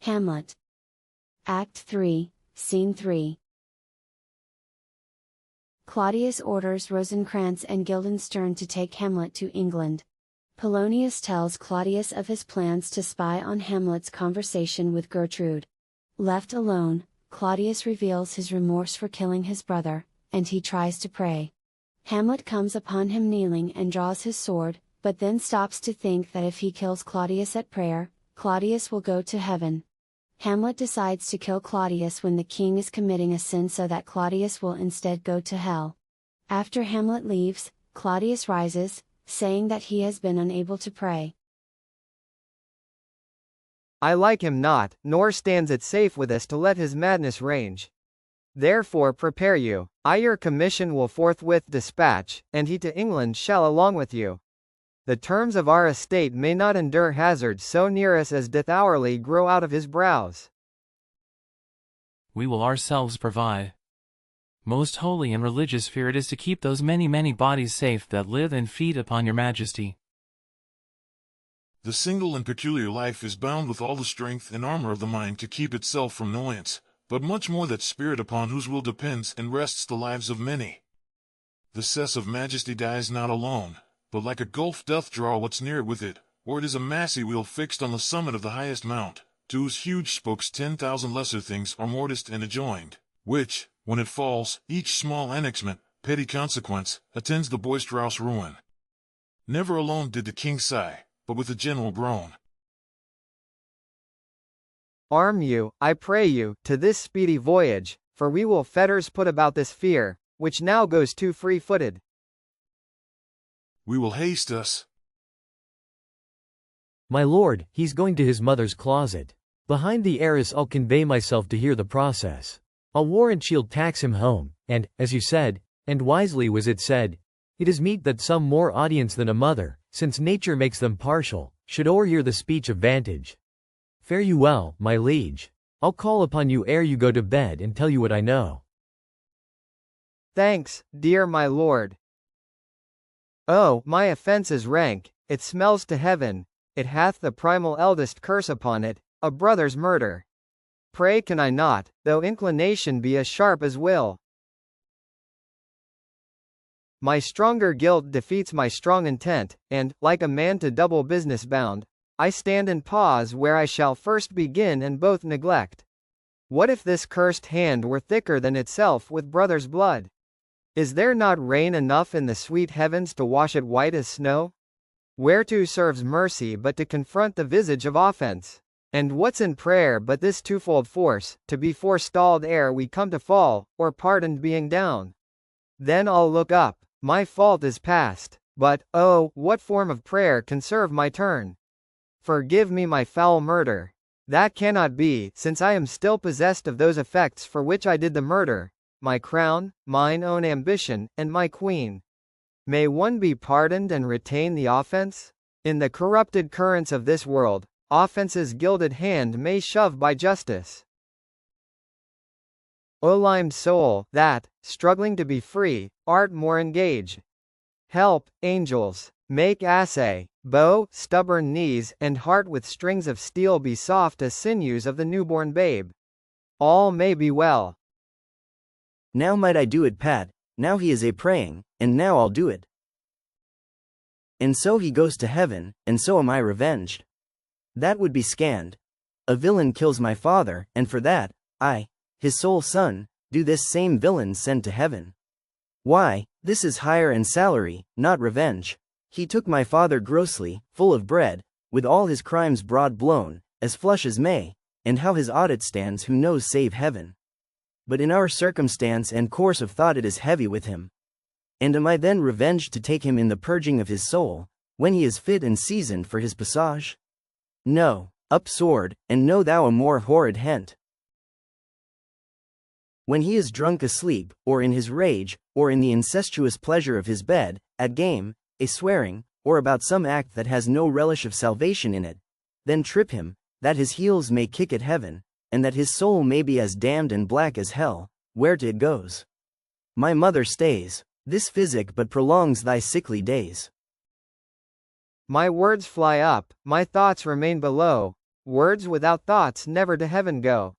Hamlet. Act 3, Scene 3. Claudius orders Rosencrantz and Guildenstern to take Hamlet to England. Polonius tells Claudius of his plans to spy on Hamlet's conversation with Gertrude. Left alone, Claudius reveals his remorse for killing his brother, and he tries to pray. Hamlet comes upon him kneeling and draws his sword, but then stops to think that if he kills Claudius at prayer, Claudius will go to heaven. Hamlet decides to kill Claudius when the king is committing a sin so that Claudius will instead go to hell. After Hamlet leaves, Claudius rises, saying that he has been unable to pray. I like him not, nor stands it safe with us to let his madness range. Therefore prepare you, I your commission will forthwith dispatch, and he to England shall along with you. The terms of our estate may not endure hazard so near us as doth hourly grow out of his brows. We will ourselves provide. Most holy and religious fear it is to keep those many bodies safe that live and feed upon your majesty. The single and peculiar life is bound with all the strength and armor of the mind to keep itself from annoyance, but much more that spirit upon whose will depends and rests the lives of many. The cess of majesty dies not alone, but like a gulf doth draw what's near it with it, or it is a massy wheel fixed on the summit of the highest mount, to whose huge spokes 10,000 lesser things are mortised and adjoined, which, when it falls, each small annexment, petty consequence, attends the boisterous ruin. Never alone did the king sigh, but with a general groan. Arm you, I pray you, to this speedy voyage, for we will fetters put about this fear, which now goes too free-footed. We will haste us. My lord, he's going to his mother's closet. Behind the arras I'll convey myself to hear the process. I'll warrant she'll tax him home, and, as you said, and wisely was it said, it is meet that some more audience than a mother, since nature makes them partial, should o'erhear the speech of vantage. Fare you well, my liege. I'll call upon you ere you go to bed and tell you what I know. Thanks, dear my lord. Oh, my offense is rank, it smells to heaven, it hath the primal eldest curse upon it, a brother's murder. Pray can I not, though inclination be as sharp as will. My stronger guilt defeats my strong intent, and, like a man to double business bound, I stand and pause where I shall first begin and both neglect. What if this cursed hand were thicker than itself with brother's blood? Is there not rain enough in the sweet heavens to wash it white as snow? Whereto serves mercy but to confront the visage of offense? And what's in prayer but this twofold force, to be forestalled ere we come to fall, or pardoned being down? Then I'll look up, my fault is past, but, oh, what form of prayer can serve my turn? Forgive me my foul murder. That cannot be, since I am still possessed of those effects for which I did the murder, my crown, mine own ambition, and my queen. May one be pardoned and retain the offense? In the corrupted currents of this world, offence's gilded hand may shove by justice. O limed soul, that, struggling to be free, art more engaged. Help, angels, make assay, bow, stubborn knees, and heart with strings of steel be soft as sinews of the newborn babe. All may be well. Now might I do it, Pat, now he is a-praying, and now I'll do it. And so he goes to heaven, and so am I revenged. That would be scanned. A villain kills my father, and for that, I, his sole son, do this same villain send to heaven. Why, this is hire and salary, not revenge. He took my father grossly, full of bread, with all his crimes broad blown, as flush as May, and how his audit stands who knows save heaven. But in our circumstance and course of thought it is heavy with him. And am I then revenged to take him in the purging of his soul, when he is fit and seasoned for his passage? No, up sword, and know thou a more horrid hent. When he is drunk asleep, or in his rage, or in the incestuous pleasure of his bed, at game, a swearing, or about some act that has no relish of salvation in it, then trip him, that his heels may kick at heaven, and that his soul may be as damned and black as hell, where't it goes. My mother stays, this physic but prolongs thy sickly days. My words fly up, my thoughts remain below, Words without thoughts never to heaven go.